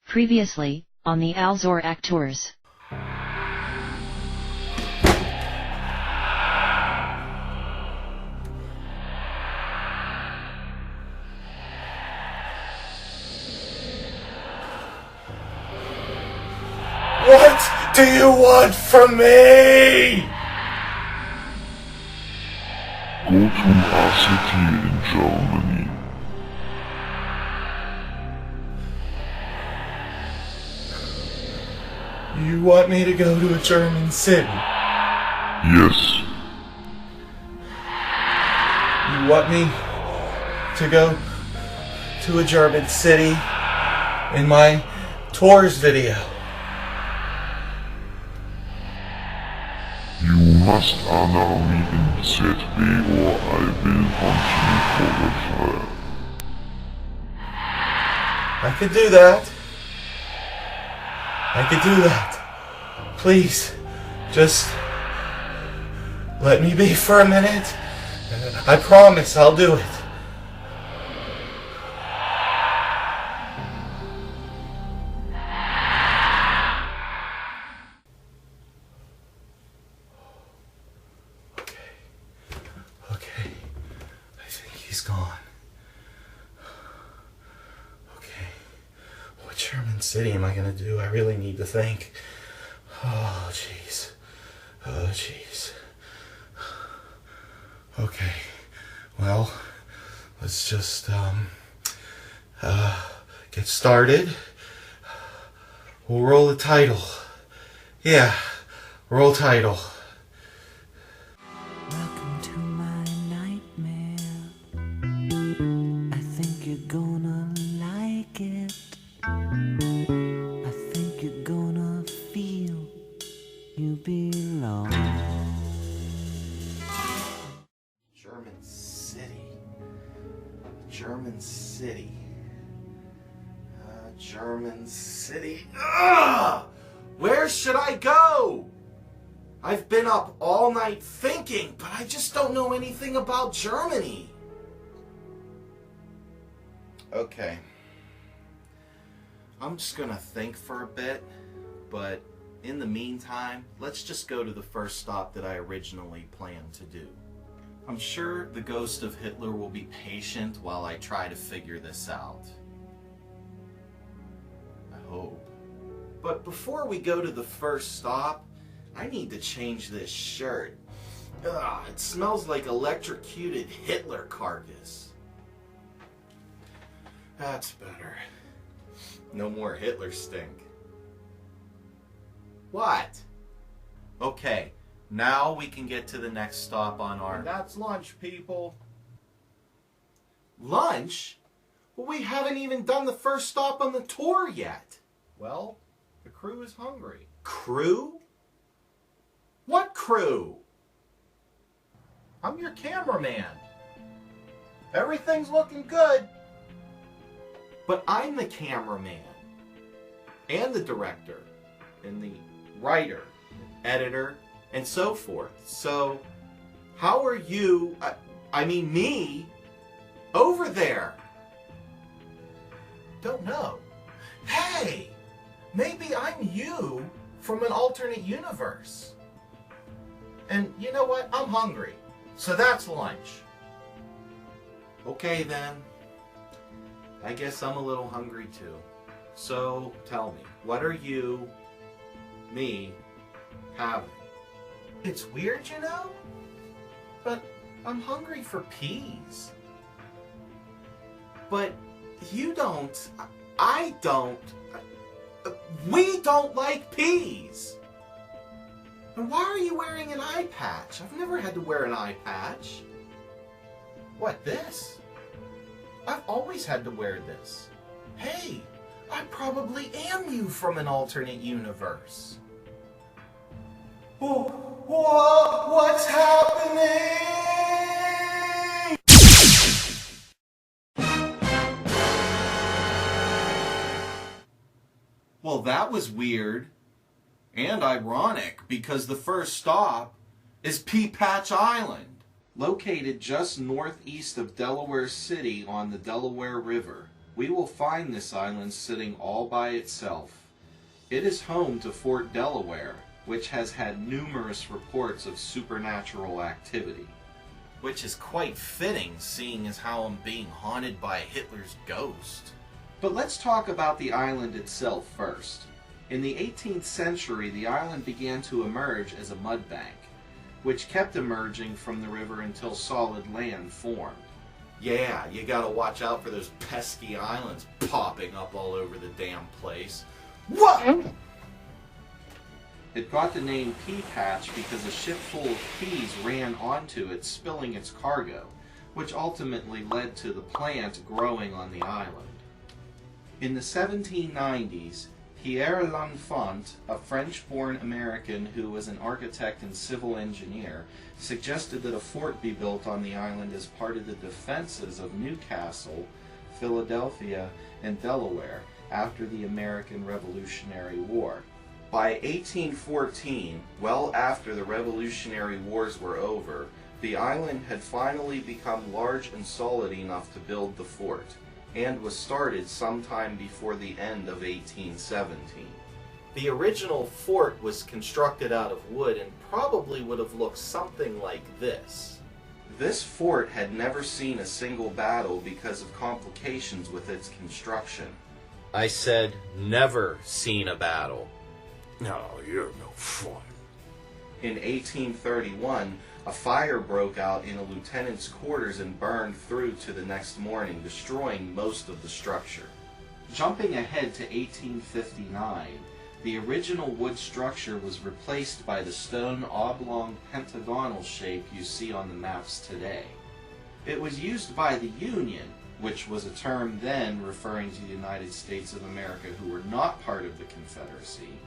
Previously, on the ALZoRaK Tours. What do you want from me? Go to a city in Germany. You want me to go to a German city? Yes, You want me to go to a German city in my tours video? you must allow me in ZB or I will continue for the fire. I could do that. I could do that. Please, just let me be for a minute. I promise I'll do it. Okay. I think he's gone. Okay. What German city am I gonna do? I really need to think. Oh, jeez. Oh, jeez. Okay. Well, let's just get started. We'll roll the title. Yeah, roll title. Welcome to my nightmare. I think you're gonna like it. I think you're gonna feel you belong. German city. German city. German city. Ugh! Where should I go? I've been up all night thinking, but I just don't know anything about Germany. Okay. I'm just gonna think for a bit, but in the meantime, let's just go to the first stop that I originally planned to do. I'm sure the ghost of Hitler will be patient while I try to figure this out. I hope. But before we go to the first stop, I need to change this shirt. Ugh, it smells like electrocuted Hitler carcass. That's better. No more Hitler stink. What? Okay, now we can get to the next stop on our... That's lunch, people. Lunch? Well, we haven't even done the first stop on the tour yet. Well, the crew is hungry. Crew? What crew? I'm your cameraman. Everything's looking good. But I'm the cameraman. And the director. And the writer. Editor. And so forth. So, how are you, I mean me, over there? Don't know. Hey! Maybe I'm you from an alternate universe. And you know what? I'm hungry. So that's lunch. Okay then. I guess I'm a little hungry too. So tell me, what are you, me, having? It's weird, you know? But I'm hungry for peas. But you don't, I don't, we don't like peas. And why are you wearing an eye patch? I've never had to wear an eye patch. What, this? I've always had to wear this. Hey, I probably am you from an alternate universe. What's happening? Well, that was weird and ironic because the first stop is Pea Patch Island, located just northeast of Delaware City on the Delaware River, we will find this island sitting all by itself. It is home to Fort Delaware, which has had numerous reports of supernatural activity. Which is quite fitting, seeing as how I'm being haunted by Hitler's ghost. But let's talk about the island itself first. In the 18th century, the island began to emerge as a mud bank, which kept emerging from the river until solid land formed. Yeah, you gotta watch out for those pesky islands popping up all over the damn place. What? It got the name Pea Patch because a ship full of peas ran onto it, spilling its cargo, which ultimately led to the plant growing on the island. In the 1790s, Pierre L'Enfant, a French-born American who was an architect and civil engineer, suggested that a fort be built on the island as part of the defenses of Newcastle, Philadelphia, and Delaware after the American Revolutionary War. By 1814, well after the Revolutionary Wars were over, the island had finally become large and solid enough to build the fort, and was started sometime before the end of 1817. The original fort was constructed out of wood and probably would have looked something like this. This fort had never seen a single battle because of complications with its construction. I said never seen a battle. No, you're no fun. In 1831, a fire broke out in a lieutenant's quarters and burned through to the next morning, destroying most of the structure. Jumping ahead to 1859, the original wood structure was replaced by the stone oblong pentagonal shape you see on the maps today. It was used by the Union, which was a term then referring to the United States of America who were not part of the Confederacy,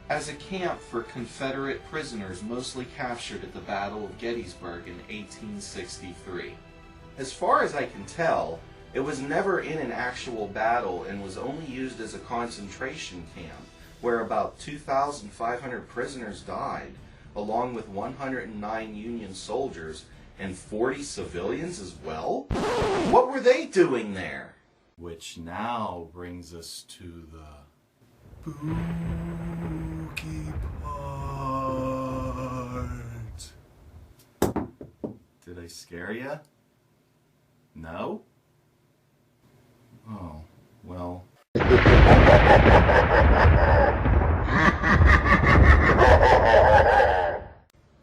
as a camp for Confederate prisoners mostly captured at the Battle of Gettysburg in 1863. As far as I can tell, it was never in an actual battle and was only used as a concentration camp, where about 2,500 prisoners died, along with 109 Union soldiers and 40 civilians as well? What were they doing there? Which now brings us to the spooky part. Did I scare you? No? Oh, well.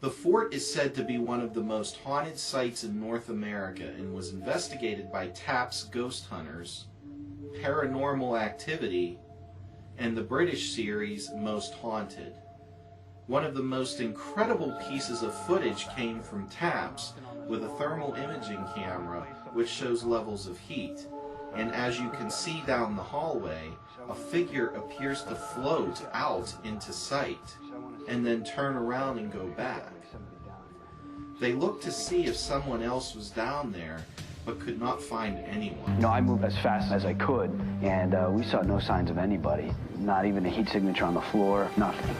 The fort is said to be one of the most haunted sites in North America and was investigated by TAP's Ghost Hunters, Paranormal Activity, and the British series Most Haunted. One of the most incredible pieces of footage came from TAP's with a thermal imaging camera which shows levels of heat. And as you can see down the hallway, a figure appears to float out into sight and then turn around and go back. They looked to see if someone else was down there, but could not find anyone. No, I moved as fast as I could, and we saw no signs of anybody. Not even a heat signature on the floor, nothing.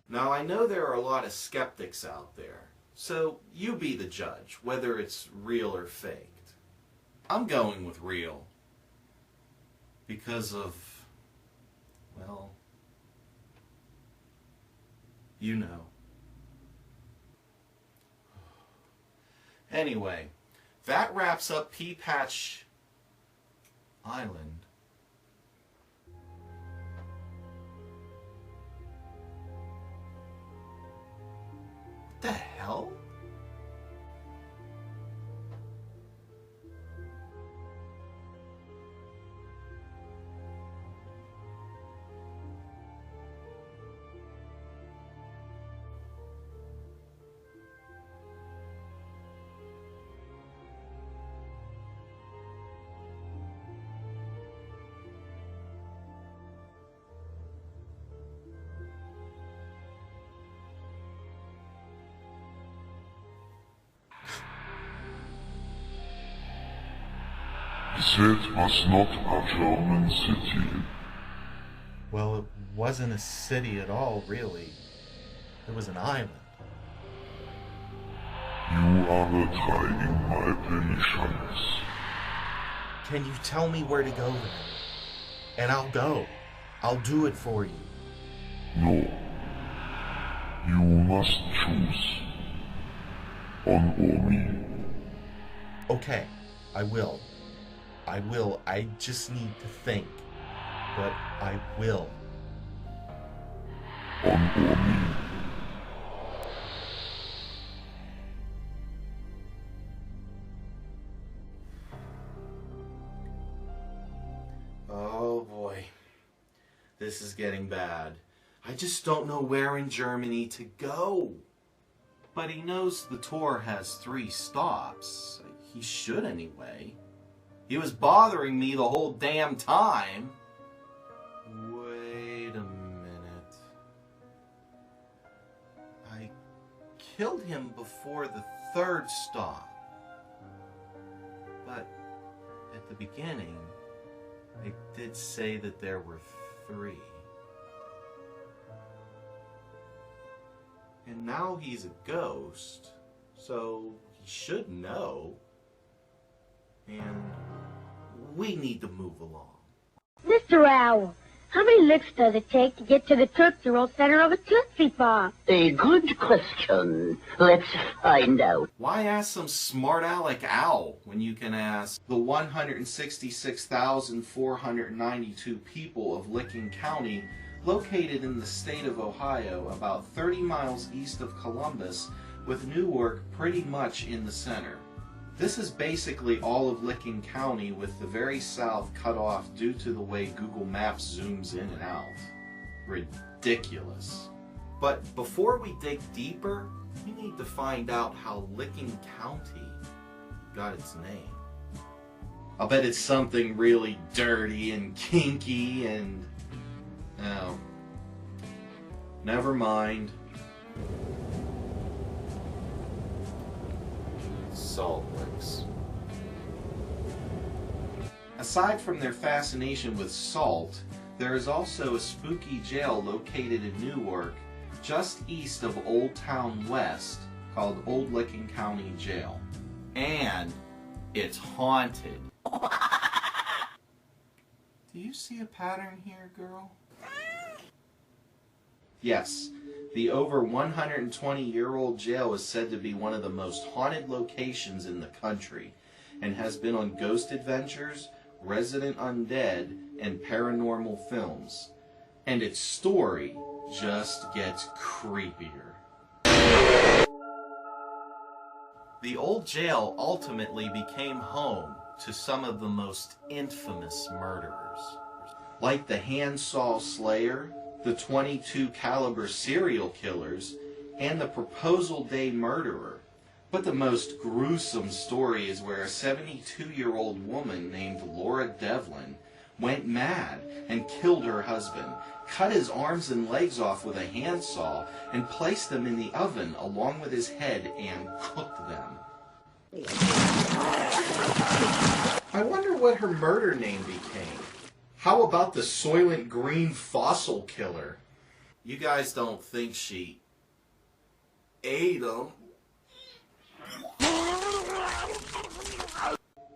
Now, I know there are a lot of skeptics out there, so you be the judge, whether it's real or faked. I'm going with real. Because of, well, you know. Anyway, that wraps up Pea Patch Island. What the hell? It was not a German city. Well, it wasn't a city at all, really. It was an island. You are trying my patience. Can you tell me where to go then? And I'll go. I'll do it for you. No. You must choose. On or me. Okay, I will. I will. I just need to think. But I will. On or me. Oh boy. This is getting bad. I just don't know where in Germany to go. But he knows the tour has 3 stops. He should anyway. He was bothering me the whole damn time. Wait a minute. I killed him before the 3rd stop. But at the beginning, I did say that there were 3. And now he's a ghost, so he should know. And we need to move along. Mr. Owl, how many licks does it take to get to the Tootsie Roll center of a Tootsie Pop? A good question. Let's find out. Why ask some smart aleck owl when you can ask the 166,492 people of Licking County, located in the state of Ohio, about 30 miles east of Columbus, with Newark pretty much in the center. This is basically all of Licking County, with the very south cut off due to the way Google Maps zooms in and out. Ridiculous. But before we dig deeper, we need to find out how Licking County got its name. I'll bet it's something really dirty and kinky and... oh, never mind. Salt licks. Aside from their fascination with salt, there is also a spooky jail located in Newark, just east of Old Town West, called Old Licking County Jail. And it's haunted. Do you see a pattern here, girl? Yes, the over 120-year-old jail is said to be one of the most haunted locations in the country, and has been on Ghost Adventures, Resident Undead, and paranormal films. And its story just gets creepier. The old jail ultimately became home to some of the most infamous murderers, like the handsaw slayer, the .22 caliber serial killers, and the proposal day murderer. But the most gruesome story is where a 72-year-old woman named Laura Devlin went mad and killed her husband, cut his arms and legs off with a handsaw, and placed them in the oven along with his head and cooked them. I wonder what her murder name became. How about the Soylent Green Fossil Killer? You guys don't think she ate them.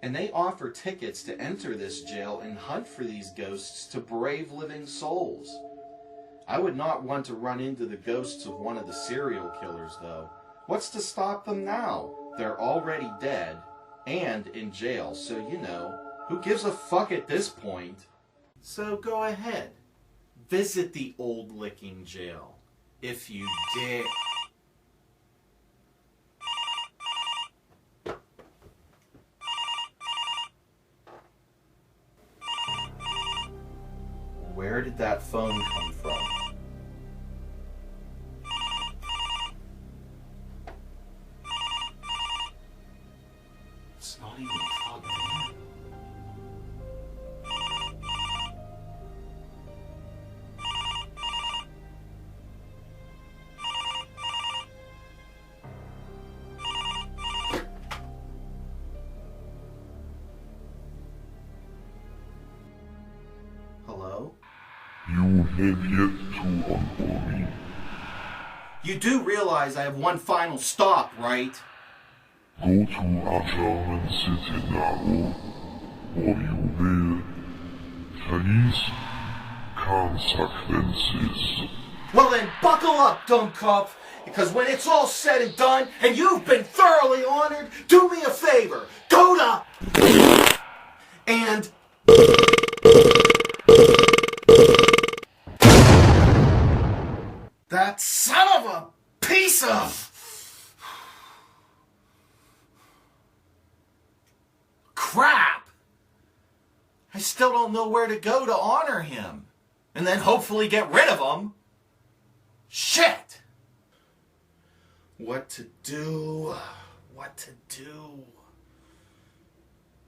And they offer tickets to enter this jail and hunt for these ghosts to brave living souls. I would not want to run into the ghosts of one of the serial killers, though. What's to stop them now? They're already dead and in jail, so you know, who gives a fuck at this point? So go ahead, visit the Old Licking Jail, if you dare. Where did that phone come from? It's not even plugged in. Hello? You have yet to unhook me. You do realize I have one final stop, right? Go to a German city now. og jo ved krigskonsekvenser. Well then, buckle up, Dummkopf, because when it's all said and done, and you've been thoroughly honored, do me a favor. Go to... and... that son of a piece of... crap! I still don't know where to go to honor him. And then hopefully get rid of him. Shit! What to do? What to do?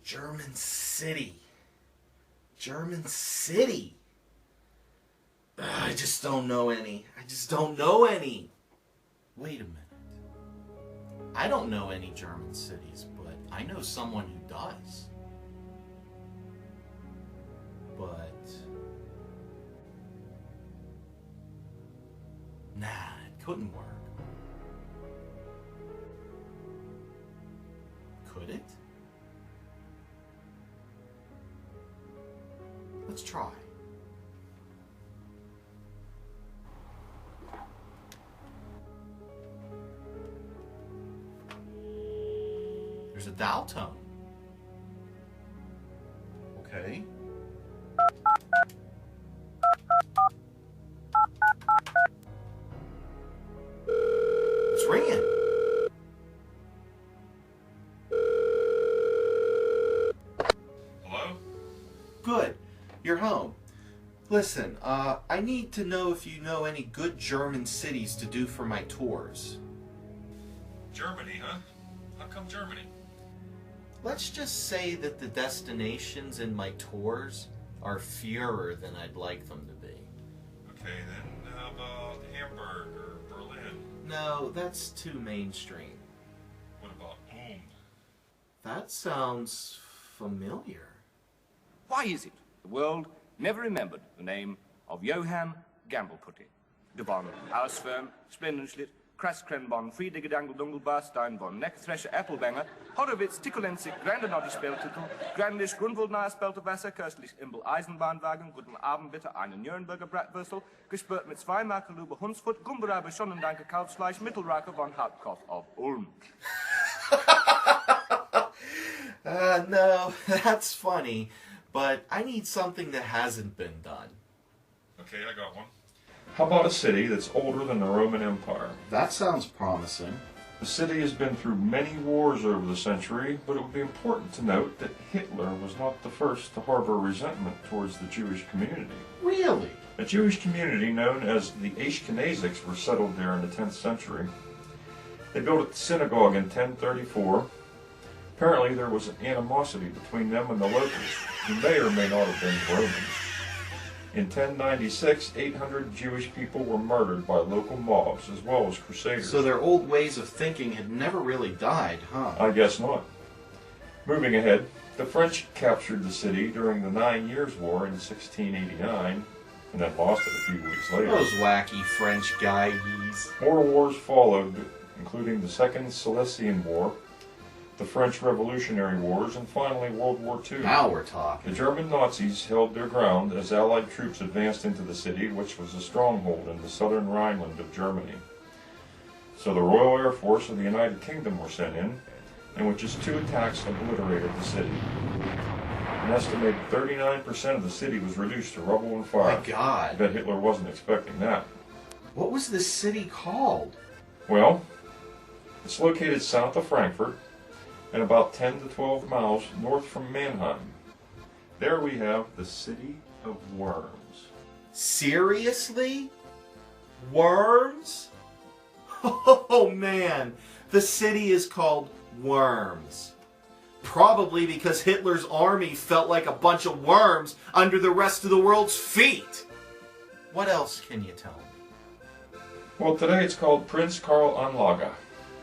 German City. German City. I just don't know any. I just don't know any. Wait a minute. I don't know any German cities, but I know someone who does. But... nah, it couldn't work. Could it? Let's try. There's a dial tone. Okay. It's ringing. Hello? Good. You're home. Listen, I need to know if you know any good German cities to do for my tours. Germany, huh? How come Germany? Let's just say that the destinations in my tours are fewer than I'd like them to be. Okay, then how about Hamburg or Berlin? No, that's too mainstream. What about Ulm? That sounds familiar. Why is it the world never remembered the name of Johann Gambelputti? De von Ausfern, Splendenschlitt, Krasskrenbon, Friedigedangledungle, Barstein, von Neckthresher, Applebanger, Horowitz, Tickelenzig, Grandenoddy Speltitel, Grandisch, Grundwoldnahe Speltewasser, Köstlich, Imbel, Eisenbahnwagen, Guten Abend bitte, einen Nürnberger Bratwürstel, gespürt mit 2 Markelube Hunsfurt, Gumbereibe, Schonnendanke, Kalbsfleisch, Mittelraker von Hartkopf auf Ulm. No, that's funny, but I need something that hasn't been done. Okay, I got one. How about a city that's older than the Roman Empire? That sounds promising. The city has been through many wars over the century, but it would be important to note that Hitler was not the first to harbor resentment towards the Jewish community. Really? A Jewish community known as the Ashkenazics were settled there in the 10th century. They built a synagogue in 1034. Apparently there was an animosity between them and the locals, who may or may not have been Romans. In 1096, 800 Jewish people were murdered by local mobs, as well as crusaders. So their old ways of thinking had never really died, huh? I guess not. Moving ahead, the French captured the city during the 9 Years' War in 1689, and then lost it a few weeks later. Those wacky French guys. More wars followed, including the Second Silesian War, the French Revolutionary Wars, and finally World War II. Now we're talking. The German Nazis held their ground as Allied troops advanced into the city, which was a stronghold in the southern Rhineland of Germany. So the Royal Air Force of the United Kingdom were sent in, and with just 2 attacks obliterated the city. An estimated 39% of the city was reduced to rubble and fire. My God. I bet Hitler wasn't expecting that. What was this city called? Well, it's located south of Frankfurt, and about 10 to 12 miles north from Mannheim. There we have the City of Worms. Seriously? Worms? Oh man, the city is called Worms. Probably because Hitler's army felt like a bunch of worms under the rest of the world's feet. What else can you tell me? Well, today it's called Prince Karl Anlage.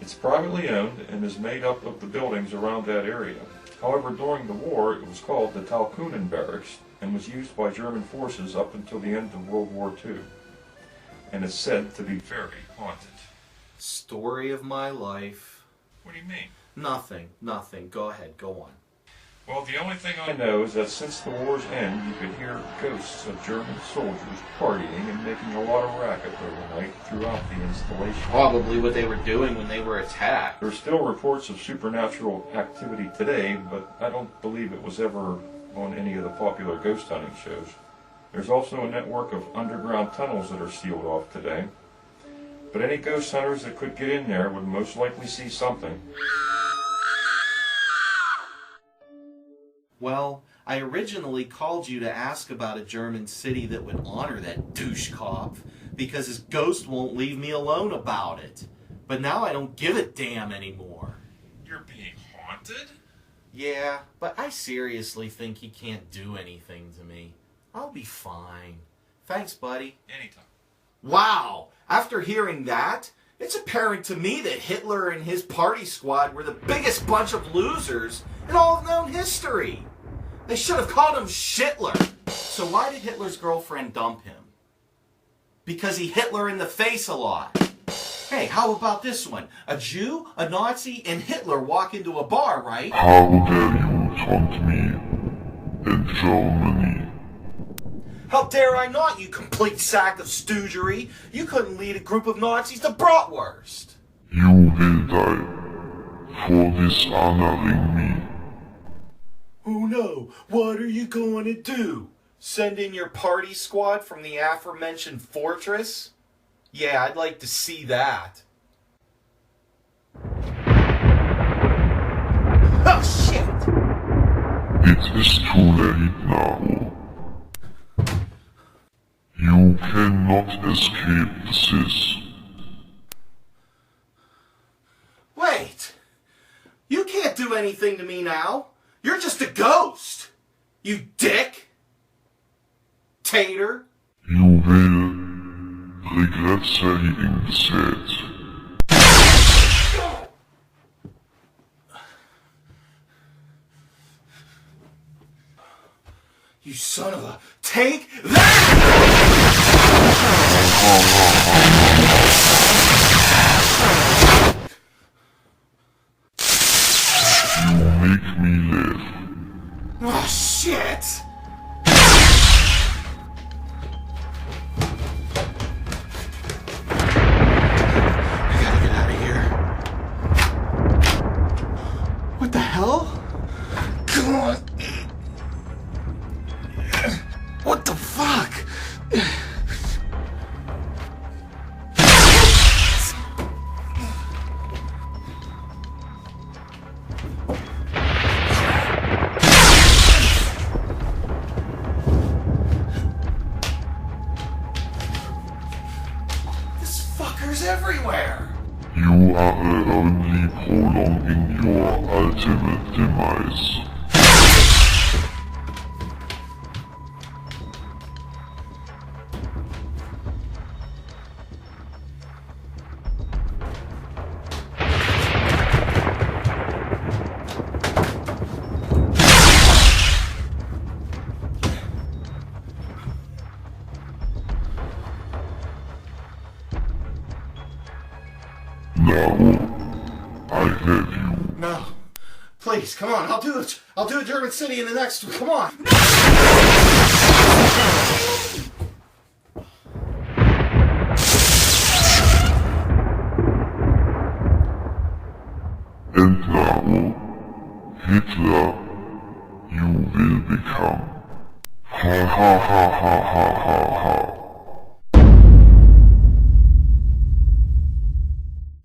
It's privately owned and is made up of the buildings around that area. However, during the war, it was called the Talkunen Barracks and was used by German forces up until the end of World War II, and is said to be very haunted. Story of my life. What do you mean? Nothing. Go ahead, go on. Well, the only thing I know is that since the war's end, you could hear ghosts of German soldiers partying and making a lot of racket overnight throughout the installation. Probably what they were doing when they were attacked. There are still reports of supernatural activity today, but I don't believe it was ever on any of the popular ghost hunting shows. There's also a network of underground tunnels that are sealed off today. But any ghost hunters that could get in there would most likely see something. Well, I originally called you to ask about a German city that would honor that douchekopf, because his ghost won't leave me alone about it. But now I don't give a damn anymore. You're being haunted? Yeah, but I seriously think he can't do anything to me. I'll be fine. Thanks, buddy. Anytime. Wow! After hearing that, it's apparent to me that Hitler and his party squad were the biggest bunch of losers in all of known history. They should have called him Shitler. So why did Hitler's girlfriend dump him? Because he hit Hitler in the face a lot. Hey, how about this one? A Jew, a Nazi, and Hitler walk into a bar, right? How dare you taunt me in Germany? How dare I not, you complete sack of stoogery? You couldn't lead a group of Nazis to bratwurst. You will die for dishonoring me. Oh no, what are you going to do? Send in your party squad from the aforementioned fortress? Yeah, I'd like to see that. Oh shit! It is too late now. You cannot escape this. Wait! You can't do anything to me now. You're just a ghost. You dick. Tater. You will regret saying that. You son of a... Take that! You make me laugh. Oh, shit! I gotta get out of here. What the hell? Come on. What the fuck? This fucker's everywhere. You are only prolonging your ultimate demise. Now, I have you. No. Please, come on, I'll do it. I'll do a German city in the next one. Come on. And now, Hitler, you will become. Ha ha ha ha ha ha.